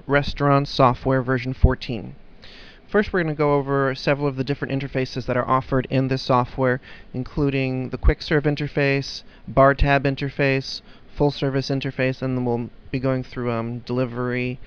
Restaurant Software version 14. First, we're going to go over several of the different interfaces that are offered in this software, including the Quick Serve interface, Bar Tab interface, Full Service interface, and then we'll be going through delivery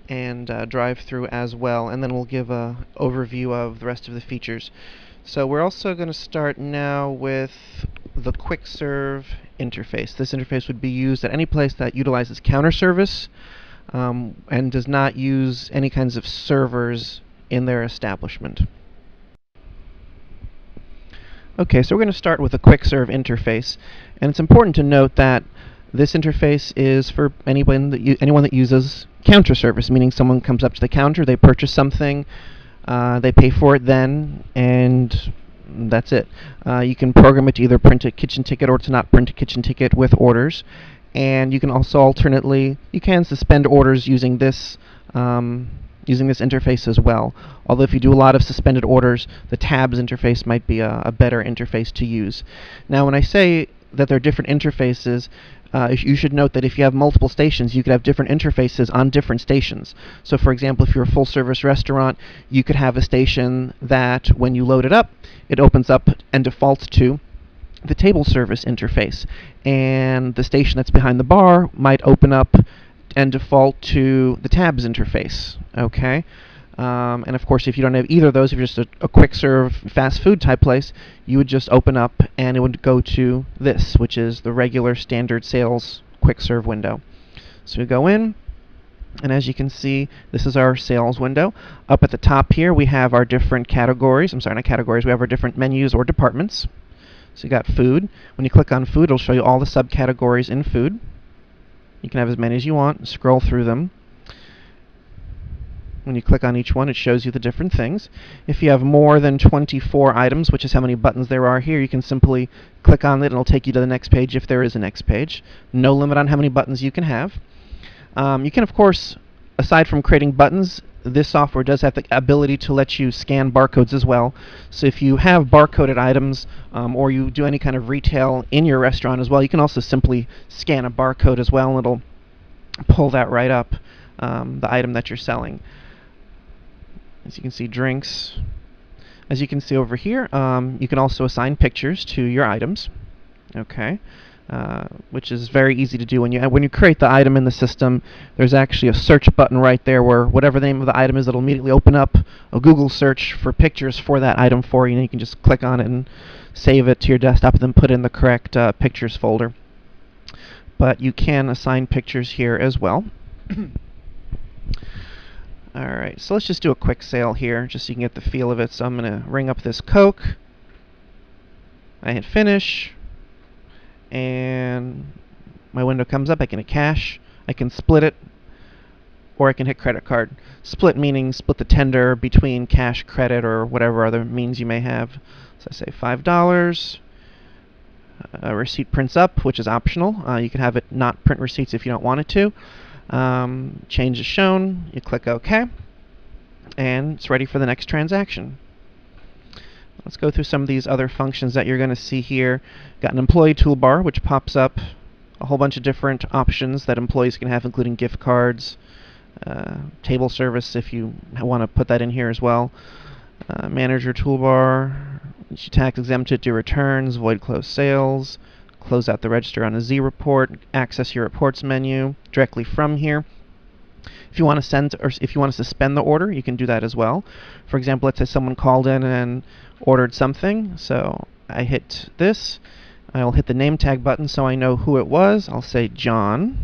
and drive-through as well, and then we'll give an overview of the rest of the features. So we're also going to start now with the Quick Serve interface. This interface would be used at any place that utilizes counter service and does not use any kinds of servers in their establishment. Okay, so we're going to start with the Quick Serve interface, and it's important to note that this interface is for anyone that uses counter service, meaning someone comes up to the counter, they purchase something, they pay for it then, and that's it. You can program it to either print a kitchen ticket or to not print a kitchen ticket with orders. And you can also alternately, you can suspend orders using this interface as well. Although if you do a lot of suspended orders, the tabs interface might be a better interface to use. Now when I say that there are different interfaces, you should note that if you have multiple stations, you could have different interfaces on different stations. So for example, if you're a full-service restaurant, you could have a station that when you load it up, it opens up and defaults to the table service interface, and the station that's behind the bar might open up and default to the tabs interface. Okay, and of course, if you don't have either of those, if you're just a quick serve fast food type place, you would just open up and it would go to this, which is the regular standard sales quick serve window. So we go in, and as you can see, this is our sales window. Up at the top here, we have our different categories. I'm sorry, not categories. We have our different menus or departments. So you got food. When you click on food, it'll show you all the subcategories in food. You can have as many as you want. Scroll through them. When you click on each one, it shows you the different things. If you have more than 24 items, which is how many buttons there are here, you can simply click on it and it'll take you to the next page if there is a next page. No limit on how many buttons you can have. You can, of course, aside from creating buttons, this software does have the ability to let you scan barcodes as well. So if you have barcoded items or you do any kind of retail in your restaurant as well, you can also simply scan a barcode as well, and it'll pull that right up, the item that you're selling. As you can see, drinks. As you can see over here, you can also assign pictures to your items. Okay. Which is very easy to do. When you create the item in the system, there's actually a search button right there where whatever the name of the item is, it'll immediately open up a Google search for pictures for that item for you, and you can just click on it and save it to your desktop and then put in the correct pictures folder. But you can assign pictures here as well. Alright, so let's just do a quick sale here just so you can get the feel of it. So I'm going to ring up this Coke. I hit finish, and my window comes up. I can hit cash, I can split it, or I can hit credit card. Split meaning split the tender between cash, credit, or whatever other means you may have. So I say $5. A receipt prints up, which is optional. You can have it not print receipts if you don't want it to. Change is shown, you click OK, and it's ready for the next transaction. Let's go through some of these other functions that you're going to see here. Got an employee toolbar, which pops up a whole bunch of different options that employees can have, including gift cards, table service if you want to put that in here as well. Manager toolbar, tax exempted, do returns, void close sales, close out the register on a Z report, access your reports menu directly from here. If you want to send or if you want to suspend the order, you can do that as well. For example, let's say someone called in and ordered something. So I hit this. I'll hit the name tag button so I know who it was. I'll say John.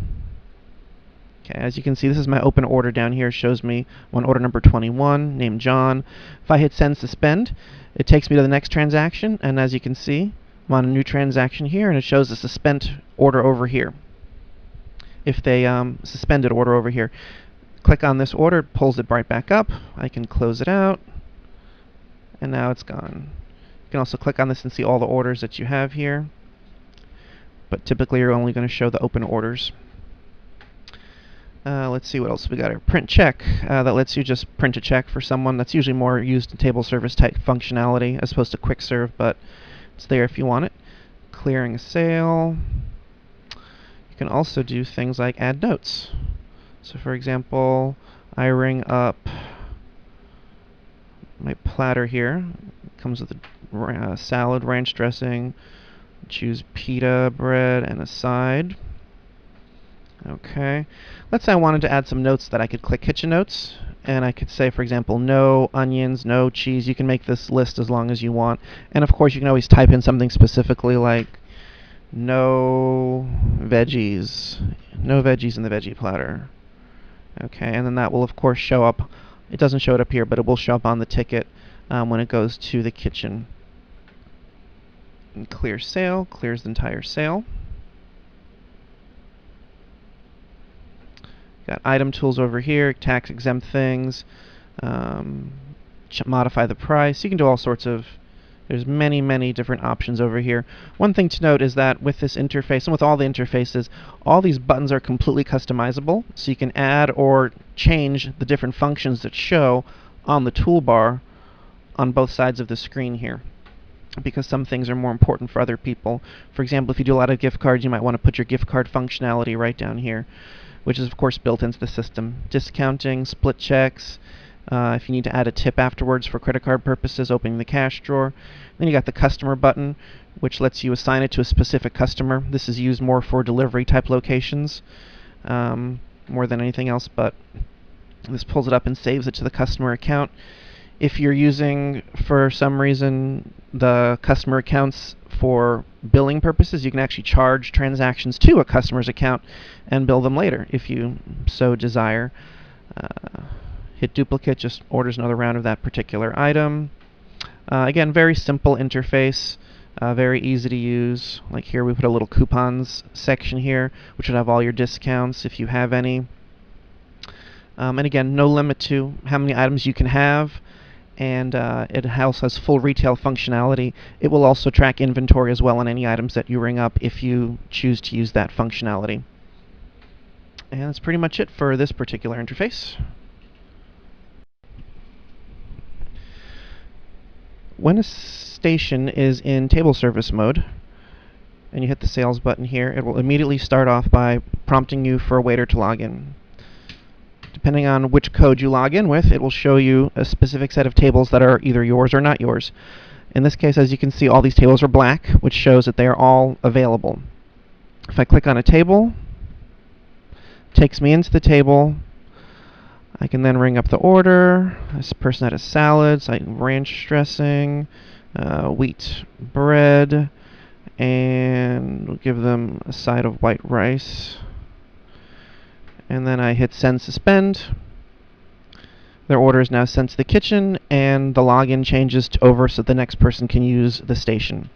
Okay, as you can see, this is my open order down here. It shows me on order number 21, named John. If I hit send suspend, it takes me to the next transaction, and as you can see, I'm on a new transaction here, and it shows the suspend order over here. If they suspended order over here, click on this order, it pulls it right back up. I can close it out, and now it's gone. You can also click on this and see all the orders that you have here, but typically you're only going to show the open orders. Let's see what else we got here. Print check. That lets you just print a check for someone. That's usually more used in table service type functionality as opposed to quick serve, but it's there if you want it. Clearing a sale. You can also do things like add notes. So for example, I ring up my platter here. It comes with a salad, ranch dressing. Choose pita bread and a side. Okay. Let's say I wanted to add some notes that I could click Kitchen Notes, and I could say, for example, no onions, no cheese. You can make this list as long as you want. And of course, you can always type in something specifically like no veggies. No veggies in the veggie platter. Okay, and then that will, of course, show up. It doesn't show it up here, but it will show up on the ticket when it goes to the kitchen. And clear sale, clears the entire sale. Got item tools over here, tax exempt things, modify the price. You can do all sorts of, there's many different options over here. One thing to note is that with this interface, and with all the interfaces, all these buttons are completely customizable, so you can add or change the different functions that show on the toolbar on both sides of the screen here, because some things are more important for other people. For example, if you do a lot of gift cards, you might want to put your gift card functionality right down here, which is of course built into the system. Discounting, split checks, if you need to add a tip afterwards for credit card purposes, opening the cash drawer. Then you got the customer button, which lets you assign it to a specific customer. This is used more for delivery type locations, more than anything else, but this pulls it up and saves it to the customer account. If you're using, for some reason, the customer accounts for billing purposes, you can actually charge transactions to a customer's account and bill them later if you so desire. Hit duplicate, just orders another round of that particular item. Again, very simple interface, very easy to use. Like here we put a little coupons section here, which would have all your discounts if you have any. And again, no limit to how many items you can have. And it also has full retail functionality. It will also track inventory as well on any items that you ring up if you choose to use that functionality. And that's pretty much it for this particular interface. When a station is in table service mode, and you hit the sales button here, it will immediately start off by prompting you for a waiter to log in. Depending on which code you log in with, it will show you a specific set of tables that are either yours or not yours. In this case, as you can see, all these tables are black, which shows that they are all available. If I click on a table, it takes me into the table. I can then ring up the order. This person had a salad, so ranch dressing, wheat bread, and we'll give them a side of white rice. And then I hit send suspend. Their order is now sent to the kitchen, and the login changes to over so the next person can use the station.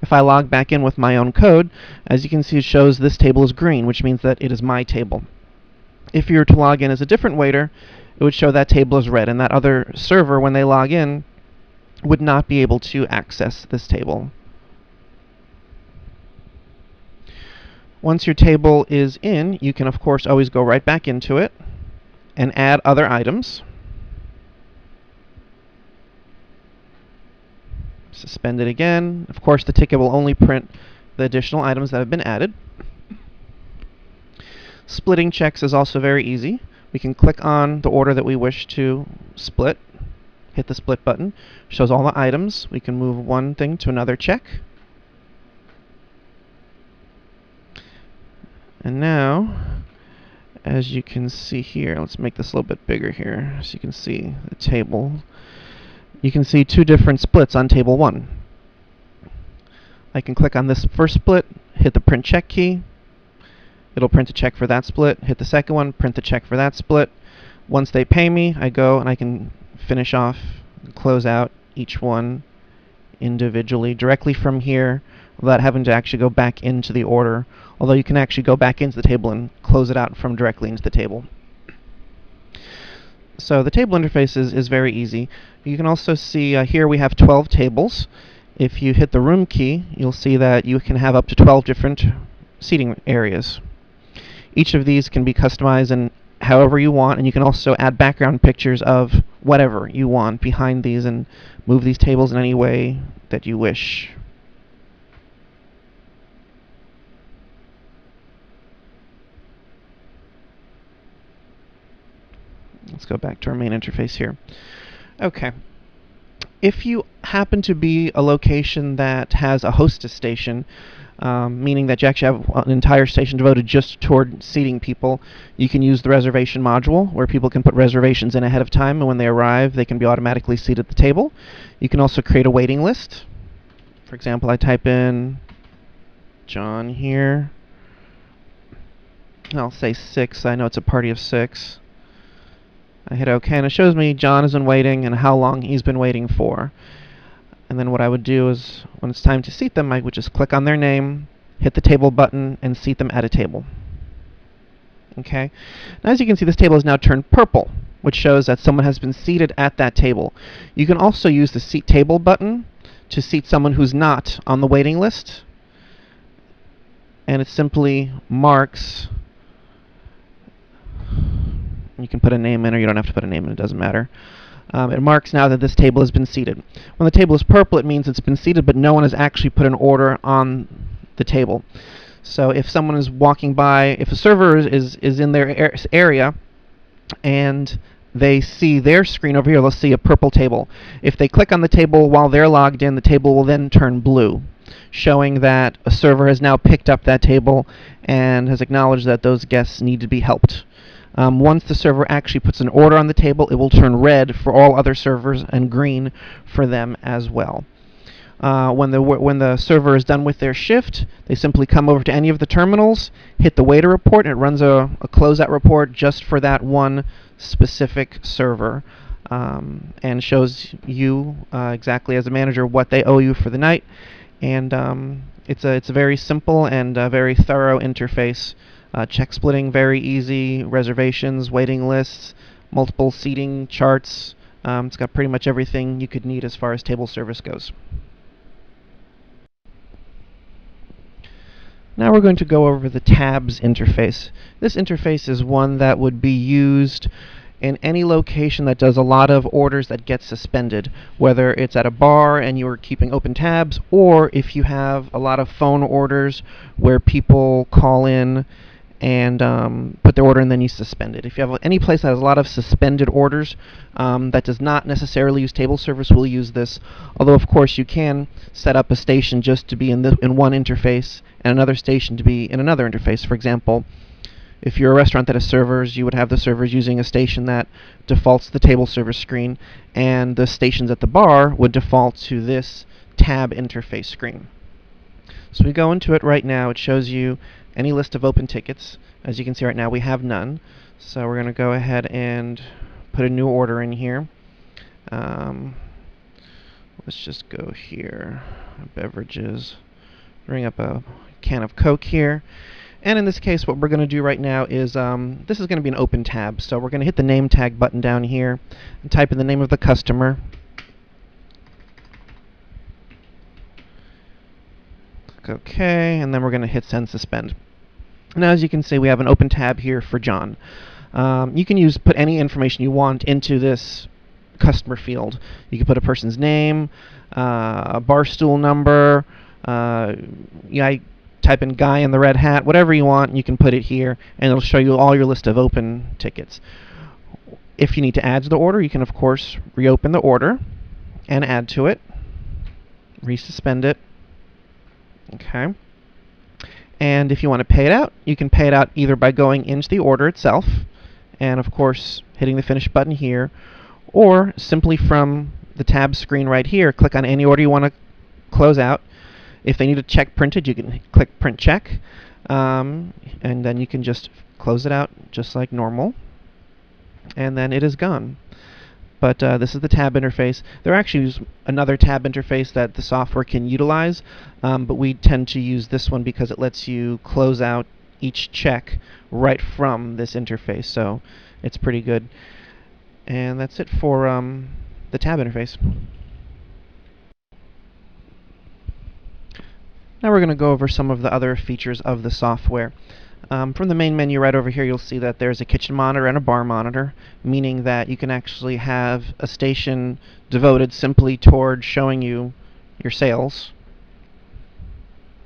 If I log back in with my own code, as you can see, it shows this table is green, which means that it is my table. If you were to log in as a different waiter, it would show that table is red, and that other server, when they log in, would not be able to access this table. Once your table is in, you can of course always go right back into it and add other items. Suspend it again. Of course, the ticket will only print the additional items that have been added. Splitting checks is also very easy. We can click on the order that we wish to split, hit the split button, shows all the items. We can move one thing to another check. And now, as you can see here, let's make this a little bit bigger here so you can see the table. You can see two different splits on table 1. I can click on this first split, hit the print check key. It'll print a check for that split. Hit the second one, print the check for that split. Once they pay me, I go and I can finish off, close out each one individually directly from here without having to actually go back into the order, although you can actually go back into the table and close it out from directly into the table. So the table interface is very easy. You can also see here we have 12 tables. If you hit the room key, you'll see that you can have up to 12 different seating areas. Each of these can be customized in however you want, and you can also add background pictures of whatever you want behind these and move these tables in any way that you wish. Let's go back to our main interface here. Okay. If you happen to be a location that has a hostess station, meaning that you actually have an entire station devoted just toward seating people, you can use the reservation module where people can put reservations in ahead of time, and when they arrive they can be automatically seated at the table. You can also create a waiting list. For example, I type in John here. I'll say 6. I know it's a party of 6. I hit OK, and it shows me John has been waiting and how long he's been waiting for. And then what I would do is, when it's time to seat them, I would just click on their name, hit the table button, and seat them at a table. Okay. Now, as you can see, this table is now turned purple, which shows that someone has been seated at that table. You can also use the Seat Table button to seat someone who's not on the waiting list, and it simply marks. You can put a name in, or you don't have to put a name in, it doesn't matter. It marks now that this table has been seated. When the table is purple, it means it's been seated, but no one has actually put an order on the table. So if someone is walking by, if a server is in their area, and they see their screen over here, they'll see a purple table. If they click on the table while they're logged in, the table will then turn blue, showing that a server has now picked up that table and has acknowledged that those guests need to be helped. Once the server actually puts an order on the table, it will turn red for all other servers and green for them as well. When the server is done with their shift, they simply come over to any of the terminals, hit the waiter report, and it runs a closeout report just for that one specific server, and shows you exactly as a manager what they owe you for the night. And it's a very simple and very thorough interface. Check splitting, very easy. Reservations, waiting lists, multiple seating charts. It's got pretty much everything you could need as far as table service goes. Now we're going to go over the tabs interface. This interface is one that would be used in any location that does a lot of orders that get suspended, whether it's at a bar and you're keeping open tabs, or if you have a lot of phone orders where people call in and put their order and then you suspend it. If you have any place that has a lot of suspended orders that does not necessarily use table service, will use this. Although of course you can set up a station just to be in one interface and another station to be in another interface. For example, if you're a restaurant that has servers, you would have the servers using a station that defaults to the table service screen, and the stations at the bar would default to this tab interface screen. So we go into it right now. It shows you any list of open tickets. As you can see right now, we have none. So we're going to go ahead and put a new order in here. Let's just go here. Beverages. Bring up a can of Coke here. And in this case, what we're going to do right now is, this is going to be an open tab. So we're going to hit the name tag button down here and type in the name of the customer. Click OK, and then we're going to hit send suspend. Now, as you can see, we have an open tab here for John. You can put any information you want into this customer field. You can put a person's name, a bar stool number, I type in guy in the red hat, whatever you want, you can put it here, and it'll show you all your list of open tickets. If you need to add to the order, you can of course reopen the order and add to it, resuspend it. Okay. And if you want to pay it out, you can pay it out either by going into the order itself and of course hitting the finish button here, or simply from the tab screen right here, click on any order you want to close out. If they need a check printed, you can click print check, and then you can just close it out just like normal, and then it is gone. But this is the tab interface. There actually is another tab interface that the software can utilize, but we tend to use this one because it lets you close out each check right from this interface, so it's pretty good. And that's it for the tab interface. Now we're going to go over some of the other features of the software. From the main menu right over here, you'll see that there's a kitchen monitor and a bar monitor, meaning that you can actually have a station devoted simply toward showing you your sales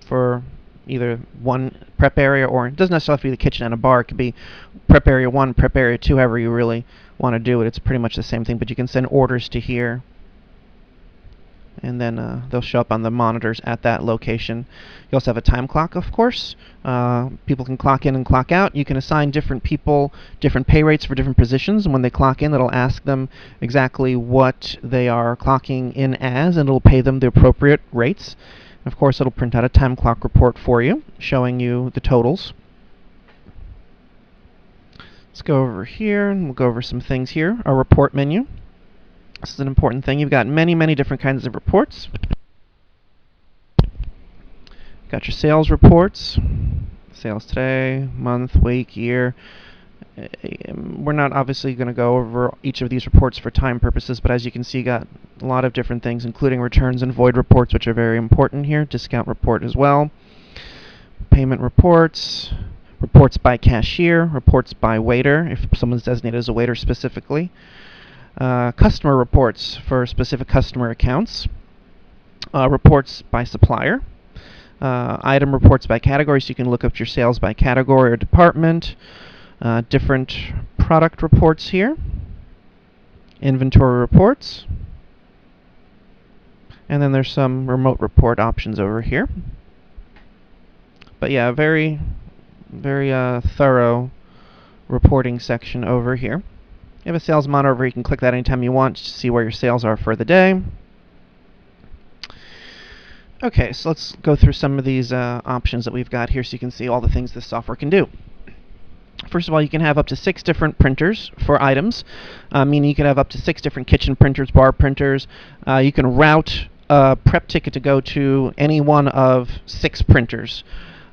for either one prep area, or it doesn't necessarily have to be the kitchen and a bar. It could be prep area 1, prep area 2, however you really want to do it. It's pretty much the same thing, but you can send orders to here, and then they'll show up on the monitors at that location. You also have a time clock, of course. People can clock in and clock out. You can assign different people different pay rates for different positions, and when they clock in, it'll ask them exactly what they are clocking in as, and it'll pay them the appropriate rates. And of course, it'll print out a time clock report for you, showing you the totals. Let's go over here, and we'll go over some things here. Our report menu. This is an important thing. You've got many, many different kinds of reports. Got your sales reports, sales today, month, week, year. We're not obviously going to go over each of these reports for time purposes, but as you can see, you got a lot of different things, including returns and void reports, which are very important here. Discount report as well. Payment reports, reports by cashier, reports by waiter, if someone's designated as a waiter specifically. Customer reports for specific customer accounts. Reports by supplier. Item reports by category, so you can look up your sales by category or department. Different product reports here. Inventory reports. And then there's some remote report options over here. But yeah, very, very thorough reporting section over here. You have a sales monitor over here. You can click that anytime you want to see where your sales are for the day. Okay, so let's go through some of these options that we've got here so you can see all the things this software can do. First of all, you can have up to 6 different printers for items, meaning you can have up to 6 different kitchen printers, bar printers. You can route a prep ticket to go to any one of 6 printers.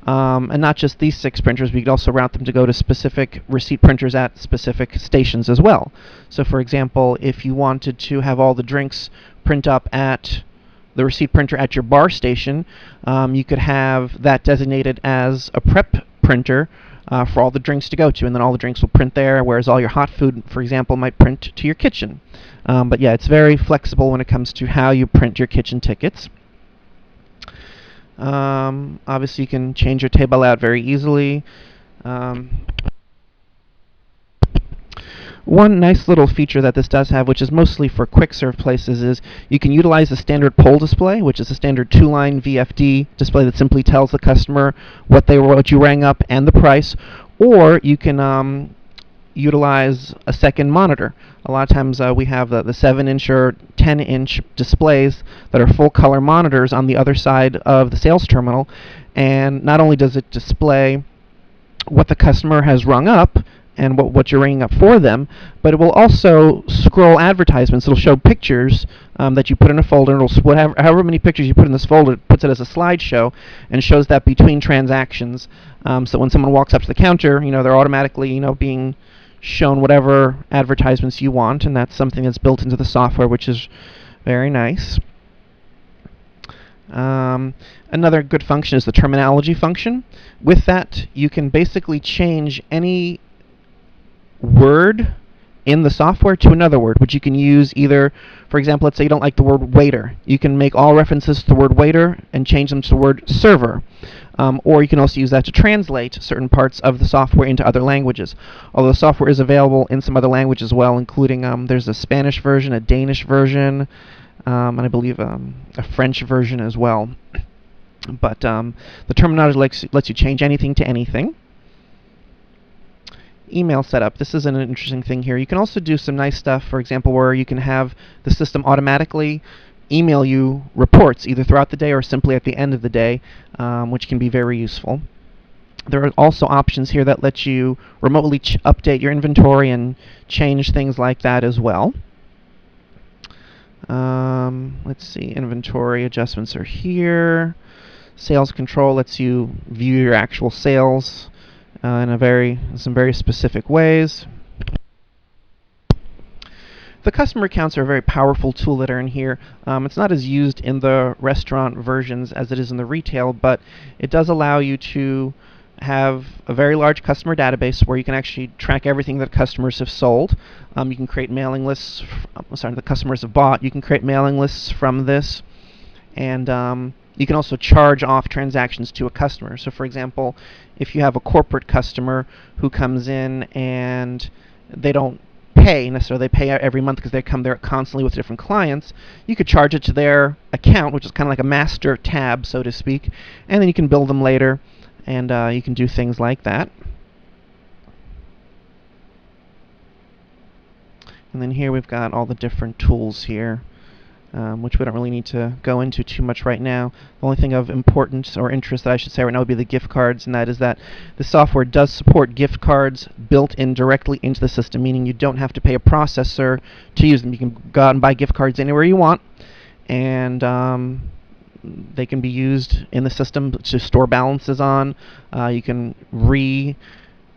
And not just these 6 printers, we could also route them to go to specific receipt printers at specific stations as well. So for example, if you wanted to have all the drinks print up at the receipt printer at your bar station, you could have that designated as a prep printer for all the drinks to go to, and then all the drinks will print there, whereas all your hot food, for example, might print to your kitchen. But yeah, it's very flexible when it comes to how you print your kitchen tickets. Obviously, you can change your table layout very easily. One nice little feature that this does have, which is mostly for quick serve places, is you can utilize the standard poll display, which is a standard 2-line VFD display that simply tells the customer what you rang up and the price, or you can utilize a second monitor. A lot of times we have the 7-inch or 10-inch displays that are full color monitors on the other side of the sales terminal, and not only does it display what the customer has rung up and what you're ringing up for them, but it will also scroll advertisements. It'll show pictures that you put in a folder, and it'll however many pictures you put in this folder, it puts it as a slideshow and shows that between transactions. So when someone walks up to the counter, they're automatically being shown whatever advertisements you want, and that's something that's built into the software, which is very nice. Another good function is the terminology function. With that, you can basically change any word in the software to another word, which you can use either, for example, let's say you don't like the word waiter. You can make all references to the word waiter and change them to the word server. Or you can also use that to translate certain parts of the software into other languages. Although the software is available in some other languages as well, including there's a Spanish version, a Danish version, and I believe a French version as well. But the terminology lets you change anything to anything. Email setup. This is an interesting thing here. You can also do some nice stuff, for example, where you can have the system automatically email you reports either throughout the day or simply at the end of the day, which can be very useful. There are also options here that let you remotely update your inventory and change things like that as well. Let's see, inventory adjustments are here. Sales control lets you view your actual sales in some very specific ways. The customer accounts are a very powerful tool that are in here. It's not as used in the restaurant versions as it is in the retail, but it does allow you to have a very large customer database where you can actually track everything that customers have sold. You can create mailing lists, the customers have bought. You can create mailing lists from this, and You can also charge off transactions to a customer. So for example, if you have a corporate customer who comes in and they don't pay necessarily, they pay every month because they come there constantly with different clients, you could charge it to their account, which is kind of like a master tab, so to speak, and then you can bill them later, and you can do things like that. And then here we've got all the different tools here, which we don't really need to go into too much right now. The only thing of importance or interest that I should say right now would be the gift cards, and that is that the software does support gift cards built in directly into the system, meaning you don't have to pay a processor to use them. You can go out and buy gift cards anywhere you want, and they can be used in the system to store balances on. You can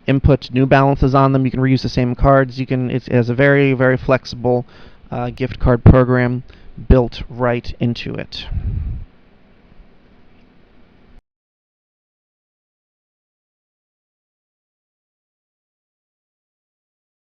input new balances on them. You can reuse the same cards. It has a very, very flexible gift card program built right into it.